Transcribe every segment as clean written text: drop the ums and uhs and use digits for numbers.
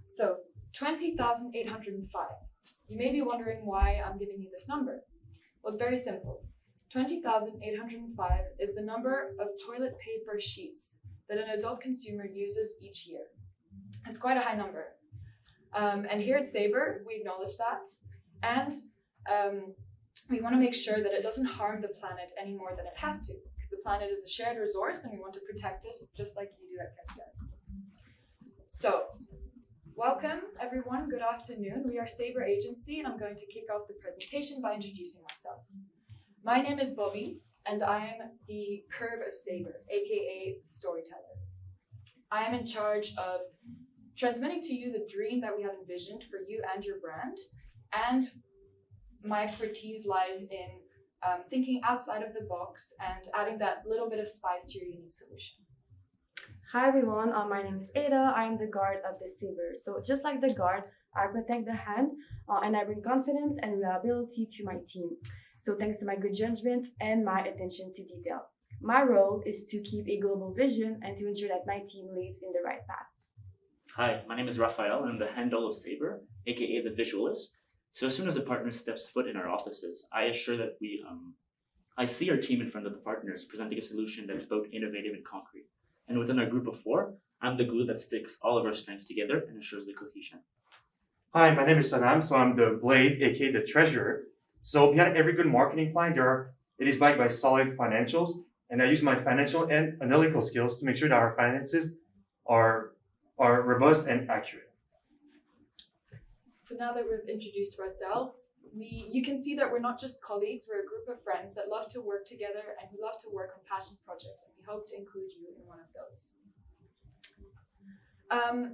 So, 20,805. You may be wondering why I'm giving you this number. Well, it's very simple. 20,805 is the number of toilet paper sheets that an adult consumer uses each year. It's quite a high number. And here at Sabre, we acknowledge that. And we want to make sure that it doesn't harm the planet any more than it has to, because the planet is a shared resource and we want to protect it just like you do at Cascade. So, welcome everyone, good afternoon. We are Sabre Agency and I'm going to kick off the presentation by introducing myself. My name is Bobby and I'm the Curve of Sabre, aka storyteller. I am in charge of transmitting to you the dream that we have envisioned for you and your brand, and my expertise lies in thinking outside of the box and adding that little bit of spice to your unique solution. Hi everyone, my name is Ada. I am the guard of the Sabre. So just like the guard, I protect the hand and I bring confidence and reliability to my team. So thanks to my good judgment and my attention to detail. My role is to keep a global vision and to ensure that my team leads in the right path. Hi, my name is Raphael and I'm the handle of Sabre, aka the visualist. So as soon as a partner steps foot in our offices, I assure that I see our team in front of the partners presenting a solution that's both innovative and concrete. And within our group of four, I'm the glue that sticks all of our strengths together and ensures the cohesion. Hi, my name is Sanam, so I'm the Blade, aka the Treasurer. So behind every good marketing plan, it is backed by solid financials, and I use my financial and analytical skills to make sure that our finances are robust and accurate. So now that we've introduced ourselves, you can see that we're not just colleagues, we're a group of friends that love to work together and who love to work on passion projects, and we hope to include you in one of those.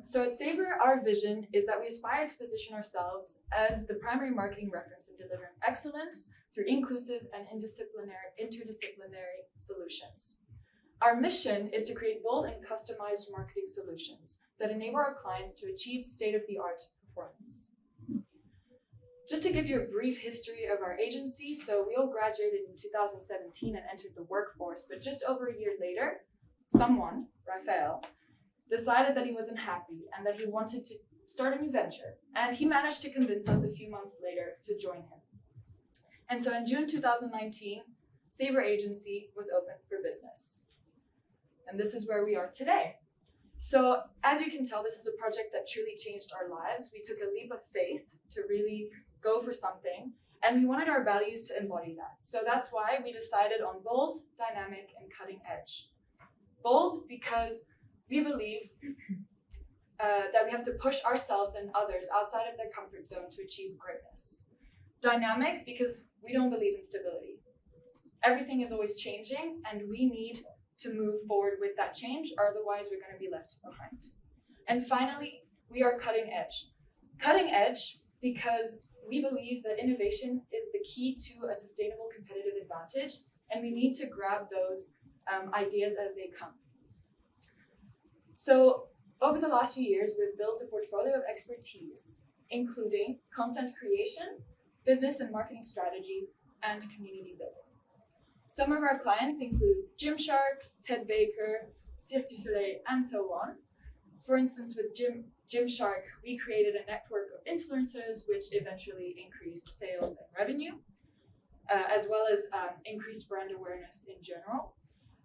So at Sabre, our vision is that we aspire to position ourselves as the primary marketing reference in delivering excellence through inclusive and interdisciplinary solutions. Our mission is to create bold and customized marketing solutions that enable our clients to achieve state-of-the-art performance. Just to give you a brief history of our agency, so we all graduated in 2017 and entered the workforce, but just over a year later, someone, Raphael, decided that he wasn't happy and that he wanted to start a new venture. And he managed to convince us a few months later to join him. And so in June 2019, Sabre Agency was open for business. And this is where we are today. So as you can tell, this is a project that truly changed our lives. We took a leap of faith to really go for something, and we wanted our values to embody that. So that's why we decided on bold, dynamic, and cutting edge. Bold because we believe that we have to push ourselves and others outside of their comfort zone to achieve greatness. Dynamic because we don't believe in stability. Everything is always changing, and we need to move forward with that change, or otherwise we're going to be left behind. And finally, we are cutting edge. Cutting edge because we believe that innovation is the key to a sustainable competitive advantage, and we need to grab those ideas as they come. So over the last few years, we've built a portfolio of expertise, including content creation, business and marketing strategy, and community building. Some of our clients include Gymshark, Ted Baker, Cirque du Soleil, and so on. For instance, with Gymshark, we created a network of influencers, which eventually increased sales and revenue, as well as increased brand awareness in general.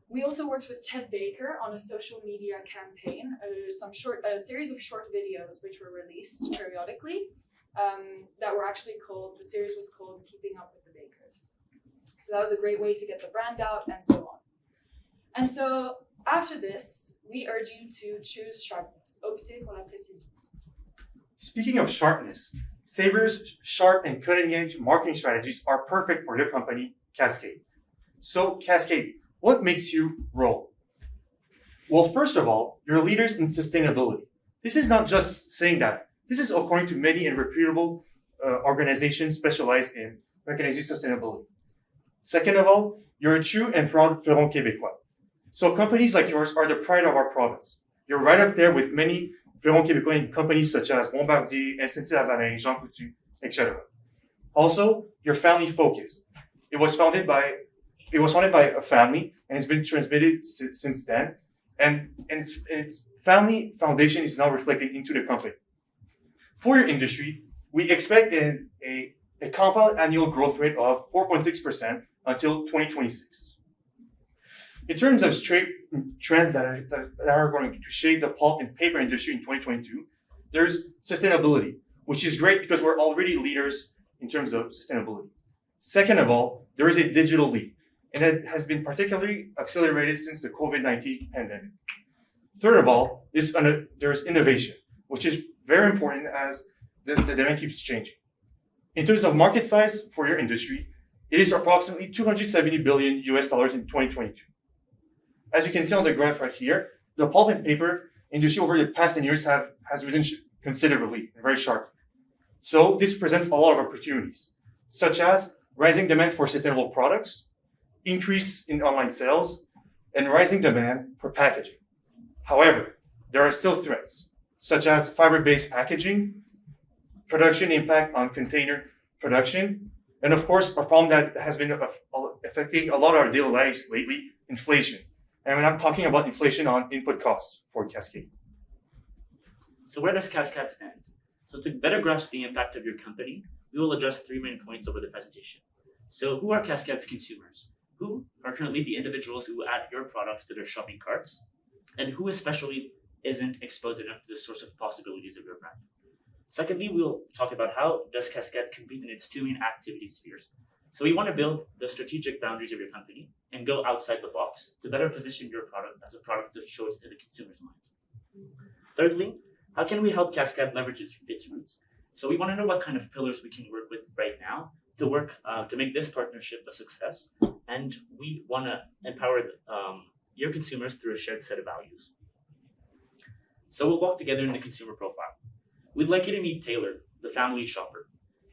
We also worked with Ted Baker on a social media campaign, a series of short videos which were released periodically that were actually the series was called Keeping Up with the Bakers. So that was a great way to get the brand out and so on. And so after this, we urge you to choose sharpness. Optez pour la précision. Speaking of sharpness, Sabre's sharp and cutting-edge marketing strategies are perfect for your company, Cascade. So, Cascade, what makes you roll? Well, first of all, you're leaders in sustainability. This is not just saying that. This is according to many and reputable organizations specialized in recognizing sustainability. Second of all, you're a true and proud fleuron québécois. So companies like yours are the pride of our province. You're right up there with many fleurons québécois in companies such as Bombardier, SNC-Lavalin, Jean Coutu, etc. Also, you're family focused. It was founded by a family and it's been transmitted since then. and its family foundation is now reflected into the company. For your industry, we expect a compound annual growth rate of 4.6% until 2026. In terms of straight trends that are going to shape the pulp and paper industry in 2022, there's sustainability, which is great because we're already leaders in terms of sustainability. Second of all, there is a digital leap, and it has been particularly accelerated since the COVID-19 pandemic. Third of all, there's innovation, which is very important as the demand keeps changing. In terms of market size for your industry, it is approximately $270 billion US dollars in 2022. As you can see on the graph right here, the pulp and paper industry over the past 10 years has risen considerably and very sharply. So this presents a lot of opportunities, such as rising demand for sustainable products, increase in online sales, and rising demand for packaging. However, there are still threats, such as fiber-based packaging, production impact on container production, and of course, a problem that has been affecting a lot of our daily lives lately, inflation. And we're not talking about inflation on input costs for Cascade. So where does Cascade stand? So to better grasp the impact of your company, we will address 3 main points over the presentation. So who are Cascade's consumers? Who are currently the individuals who add your products to their shopping carts? And who especially isn't exposed enough to the source of possibilities of your brand? Secondly, we'll talk about how does Cascade compete in its 2 main activity spheres. So we want to build the strategic boundaries of your company and go outside the box to better position your product as a product of choice in the consumer's mind. Thirdly, how can we help Cascade leverage its roots? So we want to know what kind of pillars we can work with right now to make this partnership a success, and we want to empower your consumers through a shared set of values. So we'll walk together in the consumer profile. We'd like you to meet Taylor, the family shopper.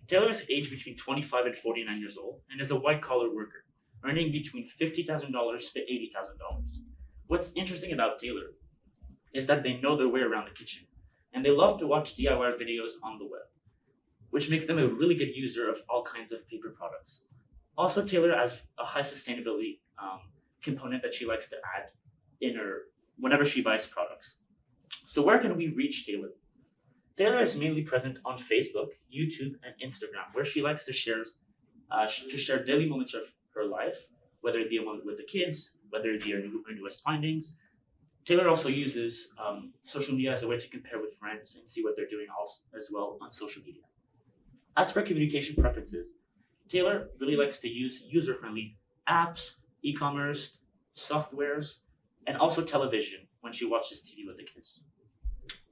Taylor is aged between 25 and 49 years old and is a white-collar worker, earning between $50,000 to $80,000. What's interesting about Taylor is that they know their way around the kitchen, and they love to watch DIY videos on the web, which makes them a really good user of all kinds of paper products. Also, Taylor has a high sustainability component that she likes to add in whenever she buys products. So where can we reach Taylor? Taylor is mainly present on Facebook, YouTube, and Instagram, where she likes to share daily moments of her life, whether it be with the kids, whether it be her newest findings. Taylor also uses social media as a way to compare with friends and see what they're doing as well on social media. As for communication preferences, Taylor really likes to use user-friendly apps, e-commerce, softwares, and also television when she watches TV with the kids.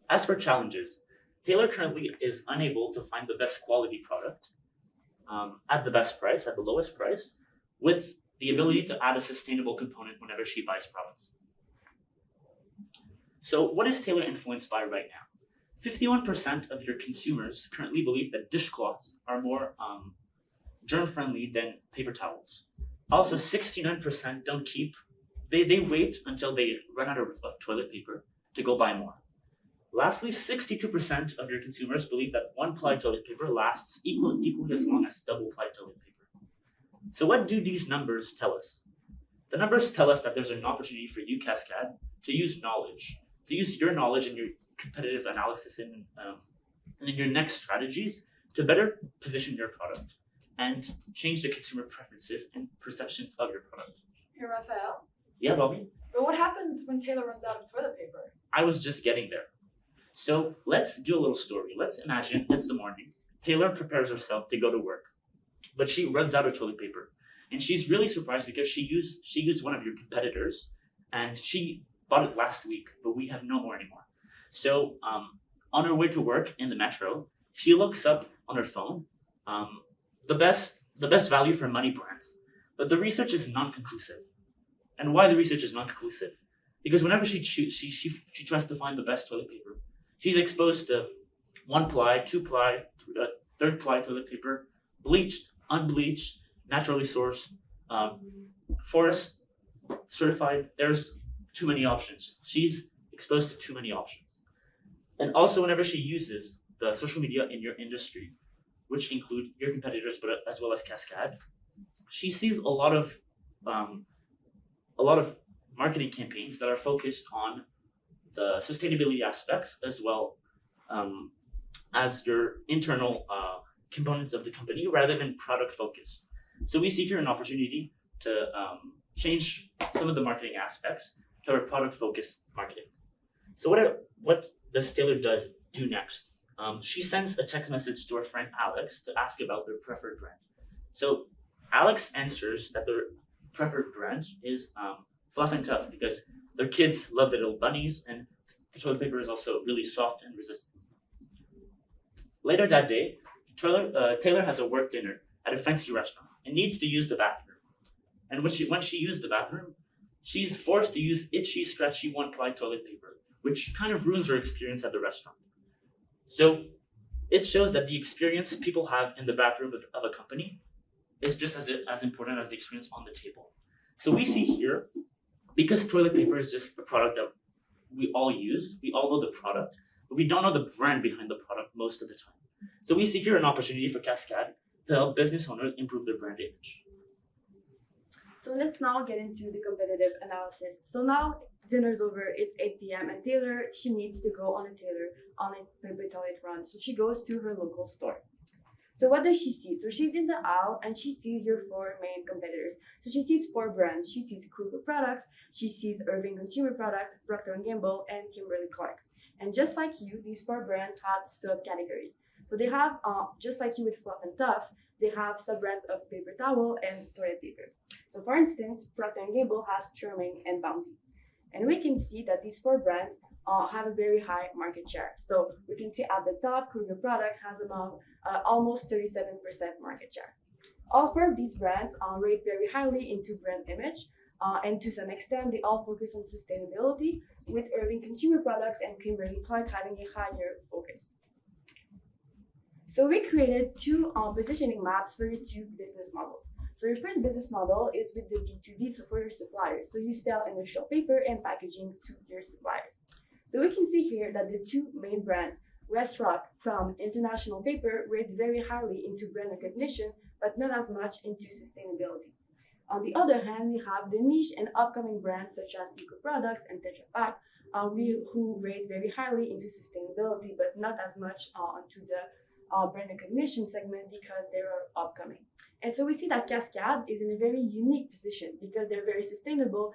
As for challenges, Taylor currently is unable to find the best quality product at the best price, at the lowest price, with the ability to add a sustainable component whenever she buys products. So what is Taylor influenced by right now? 51% of your consumers currently believe that dishcloths are more germ-friendly than paper towels. Also, 69% don't they wait until they run out of toilet paper to go buy more. Lastly, 62% of your consumers believe that one-ply toilet paper lasts equally as long as double-ply toilet paper. So what do these numbers tell us? The numbers tell us that there's an opportunity for you, Cascade, to use your knowledge and your competitive analysis in your next strategies to better position your product and change the consumer preferences and perceptions of your product. Hey, Raphael. Yeah, Bobby? But what happens when Taylor runs out of toilet paper? I was just getting there. So let's do a little story. Let's imagine it's the morning. Taylor prepares herself to go to work, but she runs out of toilet paper. And she's really surprised because she used one of your competitors and she bought it last week, but we have no more anymore. So on her way to work in the metro, she looks up on her phone the best value for money brands. But the research is non-conclusive. And why the research is non-conclusive? Because whenever she tries to find the best toilet paper, she's exposed to 1-ply, 2-ply, 3rd-ply toilet paper, bleached, unbleached, naturally sourced, forest certified. There's too many options. She's exposed to too many options. And also whenever she uses the social media in your industry, which include your competitors, but as well as Cascade, she sees a lot of marketing campaigns that are focused on the sustainability aspects as well as your internal components of the company rather than product focus. So we see here an opportunity to change some of the marketing aspects to our product focused marketing. So what does Taylor do next? She sends a text message to her friend Alex to ask about their preferred brand. So Alex answers that their preferred brand is Fluff and Tough because their kids love the little bunnies and the toilet paper is also really soft and resistant. Later that day, Taylor has a work dinner at a fancy restaurant and needs to use the bathroom. And when she used the bathroom, she's forced to use itchy, scratchy one-ply toilet paper, which kind of ruins her experience at the restaurant. So it shows that the experience people have in the bathroom of a company is just as important as the experience on the table. So we see here, because toilet paper is just a product that we all use, we all know the product, but we don't know the brand behind the product most of the time. So we see here an opportunity for Cascade to help business owners improve their brand image. So let's now get into the competitive analysis. So now dinner's over, it's 8 p.m. and Taylor, she needs to go on a paper toilet run. So she goes to her local store. So what does she see? So she's in the aisle and she sees your 4 main competitors. So she sees 4 brands. She sees Kruger Products, she sees Irving Consumer Products, Procter & Gamble, and Kimberly-Clark. And just like you, these 4 brands have subcategories. So they have, just like you with Fluff and Tough, they have sub-brands of paper towel and toilet paper. So for instance, Procter & Gamble has Charming and Bounty. And we can see that these 4 brands have a very high market share. So we can see at the top, Kruger Products has about almost 37% market share. All 4 of these brands rate very highly into brand image, and to some extent, they all focus on sustainability, with Irving Consumer Products and Kimberly-Clark having a higher focus. So we created 2 positioning maps for your 2 business models. So your first business model is with the B2B, so for your suppliers. So you sell industrial paper and packaging to your suppliers. So we can see here that the 2 main brands, WestRock from International Paper, rate very highly into brand recognition, but not as much into sustainability. On the other hand, we have the niche and upcoming brands such as Eco Products and Tetra Pak, who rate very highly into sustainability, but not as much onto the brand recognition segment because they are upcoming. And so we see that Cascade is in a very unique position because they're very sustainable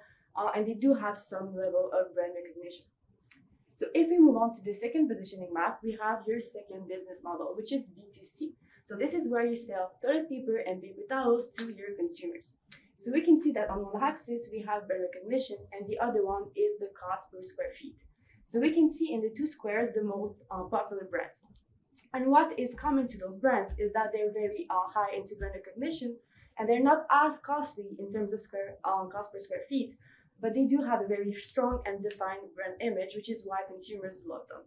and they do have some level of brand recognition. So if we move on to the second positioning map, we have your second business model, which is B2C. So this is where you sell toilet paper and paper towels to your consumers. So we can see that on one axis, we have brand recognition and the other one is the cost per square feet. So we can see in the 2 squares the most popular brands. And what is common to those brands is that they're very high into brand recognition and they're not as costly in terms of cost per square feet, but they do have a very strong and defined brand image, which is why consumers love them.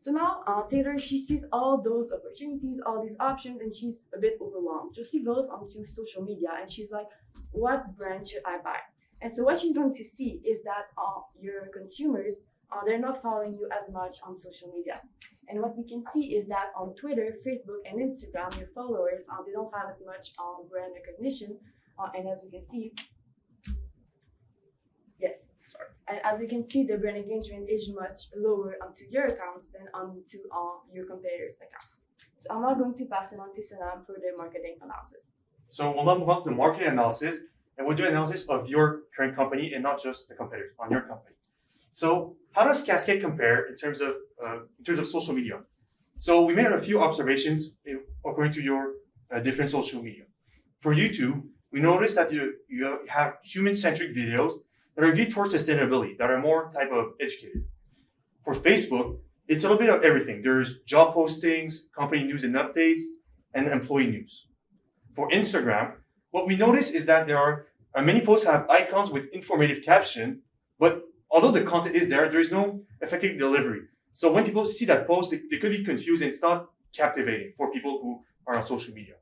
So now Taylor, she sees all those opportunities, all these options, and she's a bit overwhelmed. So she goes onto social media and she's like, what brand should I buy? And so what she's going to see is that your consumers, they're not following you as much on social media. And what we can see is that on Twitter, Facebook, and Instagram, your followers, they don't have as much brand recognition. And as we can see, yes. Sorry. And as you can see, the brand engagement is much lower onto your accounts than onto your competitors' accounts. So I'm now going to pass it on to Sanam for the marketing analysis. So we'll now move on to the marketing analysis, and we'll do analysis of your current company and not just the competitors on your company. So how does Cascade compare in terms of social media? So we made a few observations according to your different social media. For YouTube, we noticed that you have human-centric videos that are geared towards sustainability, that are more type of educated. For Facebook, it's a little bit of everything. There's job postings, company news and updates, and employee news. For Instagram, what we notice is that there are many posts have icons with informative caption, but although the content is there is no effective delivery. So when people see that post, they could be confused and it's not captivating for people who are on social media.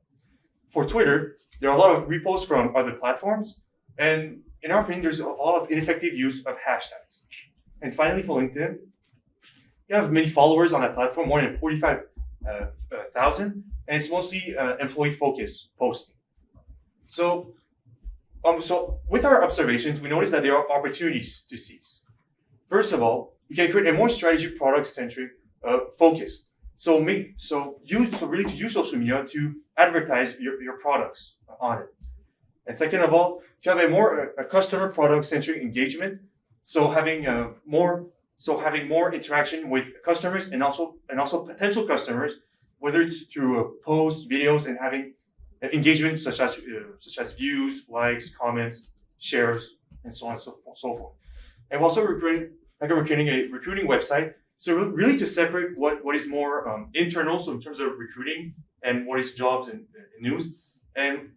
For Twitter, there are a lot of reposts from other platforms, and in our opinion, there's a lot of ineffective use of hashtags. And finally, for LinkedIn, you have many followers on that platform, more than 45,000, and it's mostly employee-focused posting. So So with our observations, we noticed that there are opportunities to seize. First of all, you can create a more strategy product-centric focus. So really to use social media to advertise your products on it. And second of all, to have a more customer product-centric engagement. So having more interaction with customers and also potential customers, whether it's through posts, videos, and having engagement such as views, likes, comments, shares, and so on and so forth. And we're also recruiting a recruiting website. So really to separate what is more internal, so in terms of recruiting, and what is jobs and news, and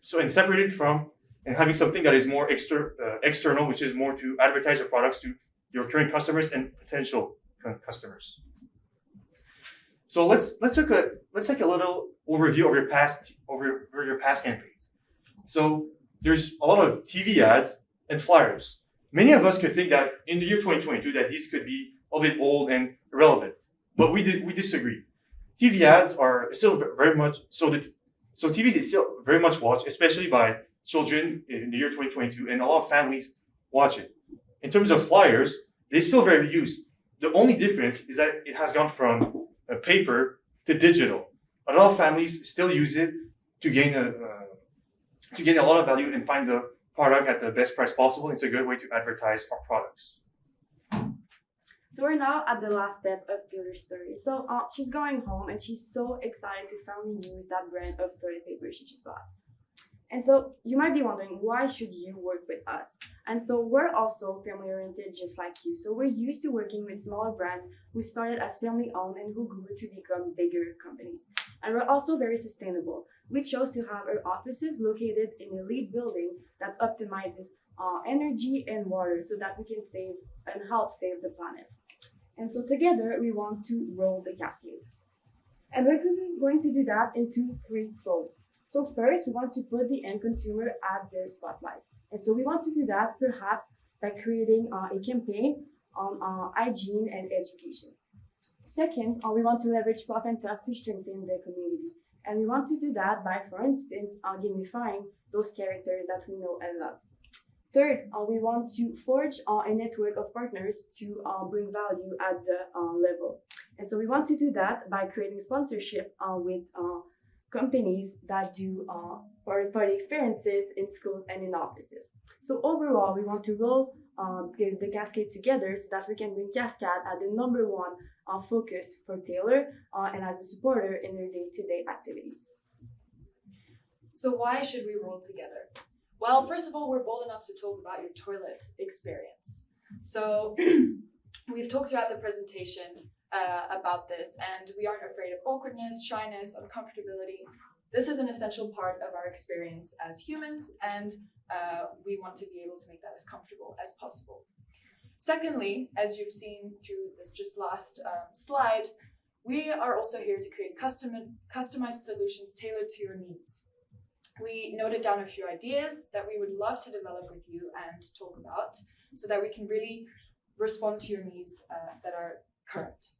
separate it from and having something that is more external, which is more to advertise your products to your current customers and potential customers. So let's take a little overview of your past campaigns. So there's a lot of TV ads and flyers. Many of us could think that in the year 2022 that these could be a bit old and irrelevant, but we disagree. TV ads are still very much so TV is still very much watched, especially by children in the year 2022, and a lot of families watch it. In terms of flyers, it is still very used. The only difference is that it has gone from paper to digital. A lot of families still use it to gain a lot of value and find the product at the best price possible. It's a good way to advertise our products. So we're now at the last step of Taylor's story. So she's going home and she's so excited to finally use that brand of toilet paper she just bought. And so you might be wondering, why should you work with us? And so we're also family oriented just like you. So we're used to working with smaller brands who started as family owned and who grew to become bigger companies. And we're also very sustainable. We chose to have our offices located in a LEED building that optimizes energy and water so that we can save and help save the planet. And so together we want to roll the cascade. And we're going to do that into three folds. So first, we want to put the end consumer at the spotlight. And so we want to do that perhaps by creating a campaign on hygiene and education. Second, we want to leverage Fluff and Tough to strengthen the community. And we want to do that by, for instance, gamifying those characters that we know and love. Third, we want to forge a network of partners to bring value at the level. And so we want to do that by creating sponsorship with companies that do party experiences in schools and in offices. So overall, we want to roll the cascade together so that we can bring Cascade as the number one focus for Taylor and as a supporter in their day-to-day activities. So why should we roll together? Well, first of all, we're bold enough to talk about your toilet experience. So we've talked throughout the presentation about this, and we aren't afraid of awkwardness, shyness, uncomfortability. This is an essential part of our experience as humans, and we want to be able to make that as comfortable as possible. Secondly, as you've seen through this just last slide, we are also here to create customized solutions tailored to your needs. We noted down a few ideas that we would love to develop with you and talk about so that we can really respond to your needs that are current.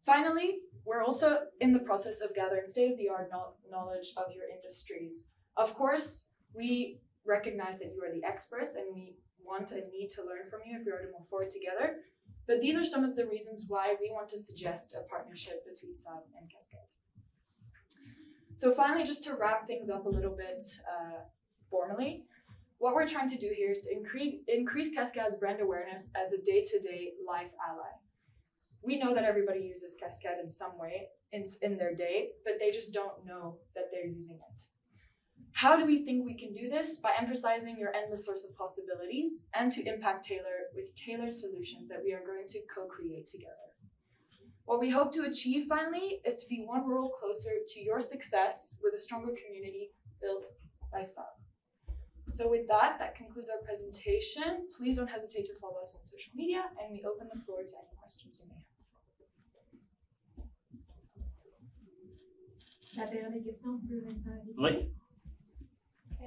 Finally, we're also in the process of gathering state-of-the-art knowledge of your industries. Of course, we recognize that you are the experts and we want and need to learn from you if we are to move forward together. But these are some of the reasons why we want to suggest a partnership between SAB and Cascade. So finally, just to wrap things up a little bit formally, what we're trying to do here is to increase Cascade's brand awareness as a day-to-day life ally. We know that everybody uses Cascade in some way in their day, but they just don't know that they're using it. How do we think we can do this? By emphasizing your endless source of possibilities and to impact Taylor with tailored solutions that we are going to co-create together. What we hope to achieve finally is to be one role closer to your success with a stronger community built by SAB. So with that concludes our presentation. Please don't hesitate to follow us on social media, and we open the floor to any questions you may have. La période des questions peut maintenant. Oui. Je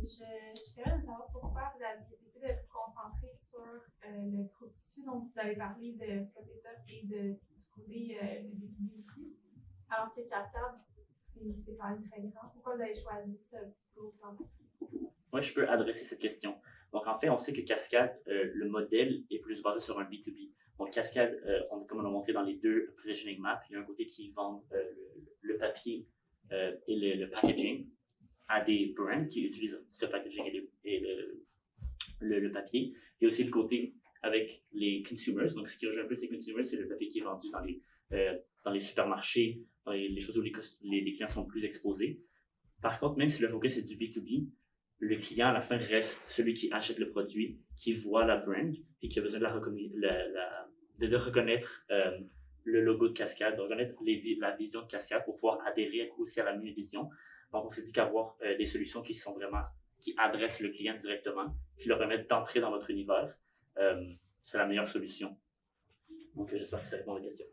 suis curieuse de savoir pourquoi vous avez décidé de vous concentrer sur le groupe tissu. Donc, vous avez parlé de Flopetop et de trouver des publicités, alors que Cascade, c'est quand même très grand. Pourquoi vous avez choisi ce groupe-là? Moi, je peux adresser cette question. Donc, en fait, on sait que Cascade, le modèle est plus basé sur un B2B. Donc, Cascade, comme on a montré dans les deux positioning maps, il y a un côté qui vend le papier et le packaging à des brands qui utilisent ce packaging et le papier. Il y a aussi le côté avec les consumers. Donc, ce qui rejoint un peu ces consumers, c'est le papier qui est vendu dans les supermarchés, dans les choses où les clients sont plus exposés. Par contre, même si le focus est du B2B, le client à la fin reste celui qui achète le produit, qui voit la brand et qui a besoin de reconnaître le logo de Cascade, de reconnaître la vision de Cascade pour pouvoir adhérer aussi à la même vision. Donc, on s'est dit qu'avoir des solutions qui adressent le client directement, qui leur permettent d'entrer dans votre univers, c'est la meilleure solution. Donc, j'espère que ça répond à la question.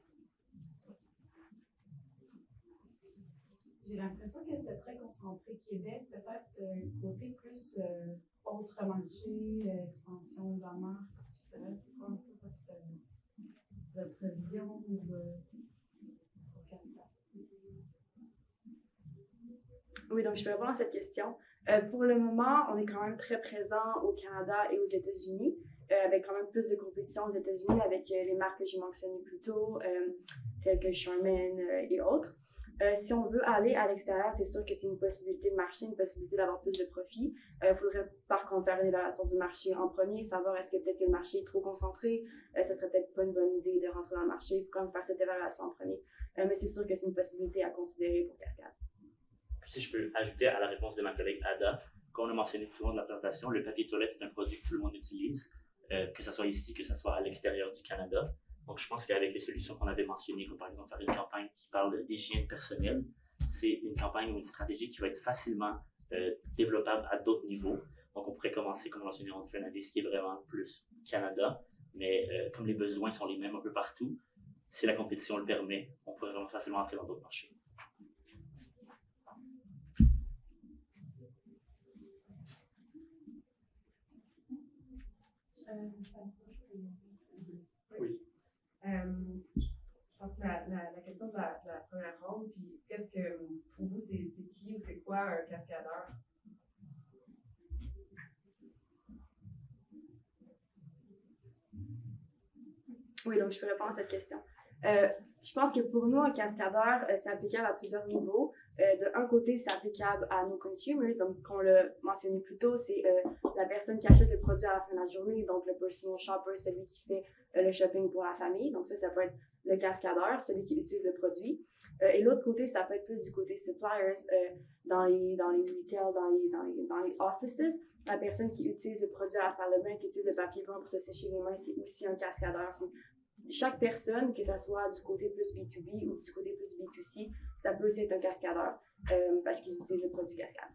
J'ai l'impression que c'était très concentré Québec, peut-être côté plus autre marché, expansion de la marque, etc. C'est quoi un peu votre vision ou au Canada? Oui, donc je vais répondre à cette question. Pour le moment, on est quand même très présent au Canada et aux États-Unis, avec quand même plus de compétition aux États-Unis avec les marques que j'ai mentionnées plus tôt, telles que Charmin et autres. Si on veut aller à l'extérieur, c'est sûr que c'est une possibilité de marché, une possibilité d'avoir plus de profit. Il faudrait par contre faire une évaluation du marché en premier, savoir est-ce que peut-être que le marché est trop concentré, ça serait peut-être pas une bonne idée de rentrer dans le marché, il faut quand même faire cette évaluation en premier. Mais c'est sûr que c'est une possibilité à considérer pour Cascade. Si je peux ajouter à la réponse de ma collègue Ada, comme on a mentionné tout au long de la présentation, le papier toilette est un produit que tout le monde utilise, que ce soit ici, que ce soit à l'extérieur du Canada. Donc, je pense qu'avec les solutions qu'on avait mentionnées, comme par exemple faire une campagne qui parle d'hygiène personnelle, c'est une campagne ou une stratégie qui va être facilement développable à d'autres niveaux. Donc, on pourrait commencer, comme mentionné, on fait un indice qui est vraiment plus Canada, mais comme les besoins sont les mêmes un peu partout, si la compétition le permet, on pourrait vraiment facilement entrer dans d'autres marchés. Oui. Je pense que la question de la première ronde, puis qu'est-ce que pour vous c'est qui ou c'est quoi un cascadeur? Oui, donc je peux répondre à cette question. Je pense que pour nous, un cascadeur, c'est applicable à plusieurs niveaux. De un côté, c'est applicable à nos consumers, donc comme on l'a mentionné plus tôt, c'est la personne qui achète le produit à la fin de la journée, donc le personal shopper, celui qui fait le shopping pour la famille. Donc ça peut être le cascadeur, celui qui utilise le produit. Et l'autre côté, ça peut être plus du côté suppliers, dans les retail, dans les offices. La personne qui utilise le produit à la salle de bain, qui utilise le papier brun pour se sécher les mains, c'est aussi un cascadeur. Chaque personne, que ce soit du côté plus B2B ou du côté plus B2C, ça peut aussi être un cascadeur parce qu'ils utilisent le produit cascade.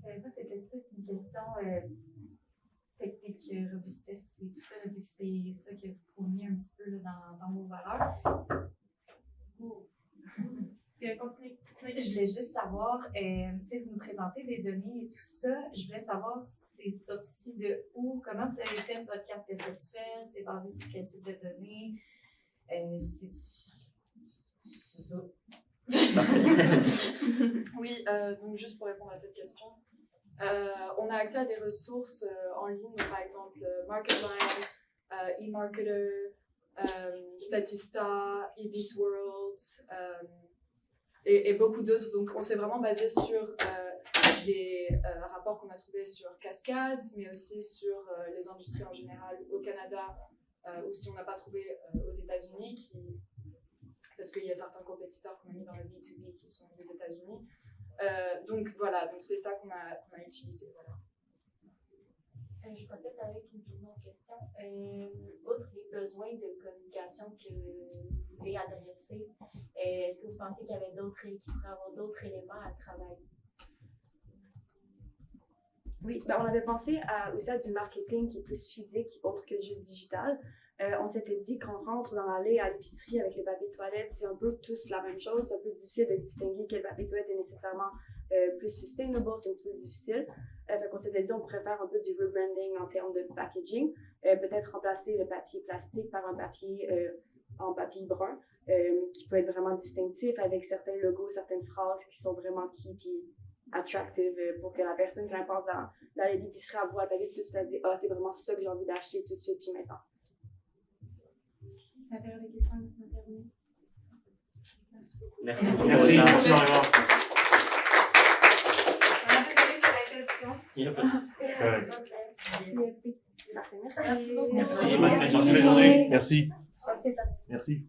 Moi, c'est peut-être plus une question technique, robustesse et tout ça, là, vu que c'est ça que vous prônez un petit peu là, dans vos valeurs. Continuez. Je voulais juste savoir, vous nous présentez des données et tout ça. Je voulais savoir si c'est sorti de où, comment vous avez fait votre carte perceptuelle, c'est basé sur quel type de données, c'est ça. Oui, donc juste pour répondre à cette question, on a accès à des ressources en ligne, donc par exemple MarketLine, eMarketer, Statista, Ibis World, et beaucoup d'autres. Donc, on s'est vraiment basé sur des rapports qu'on a trouvés sur Cascade, mais aussi sur les industries en général au Canada, ou si on n'a pas trouvé aux États-Unis, parce qu'il y a certains compétiteurs qu'on a mis dans le B2B qui sont des États-Unis. Donc voilà, donc c'est ça qu'on a utilisé. Voilà. Je peux peut-être avec une autre question. Outre les besoins de communication que vous voulez adresser, est-ce que vous pensez qu'il y avait qu'il pourrait y avoir d'autres éléments à travailler? Oui, on avait pensé aussi à du marketing qui est plus physique, autre que juste digital. On s'était dit qu'on rentre dans l'allée à l'épicerie avec le papier de toilette, c'est un peu tous la même chose. C'est un peu difficile de distinguer quel papier de toilette est nécessairement plus sustainable, c'est un petit peu difficile. Fait qu'on s'était dit on pourrait faire un peu du rebranding en termes de packaging, peut-être remplacer le papier plastique par un papier en papier brun, qui peut être vraiment distinctif avec certains logos, certaines phrases qui sont vraiment key, puis attractive pour que la personne, quand elle passe dans les épiceries à boîte à vide, tout de suite, elle dit « Ah, c'est vraiment ça que j'ai envie d'acheter tout de suite, puis maintenant. » La période de questions est maintenant terminée. Merci beaucoup. Merci. Merci énormément. Désolée pour l'interruption. Il y a pas de souci. Parfait, Merci beaucoup. Merci. Merci, bonne journée. Merci. Merci.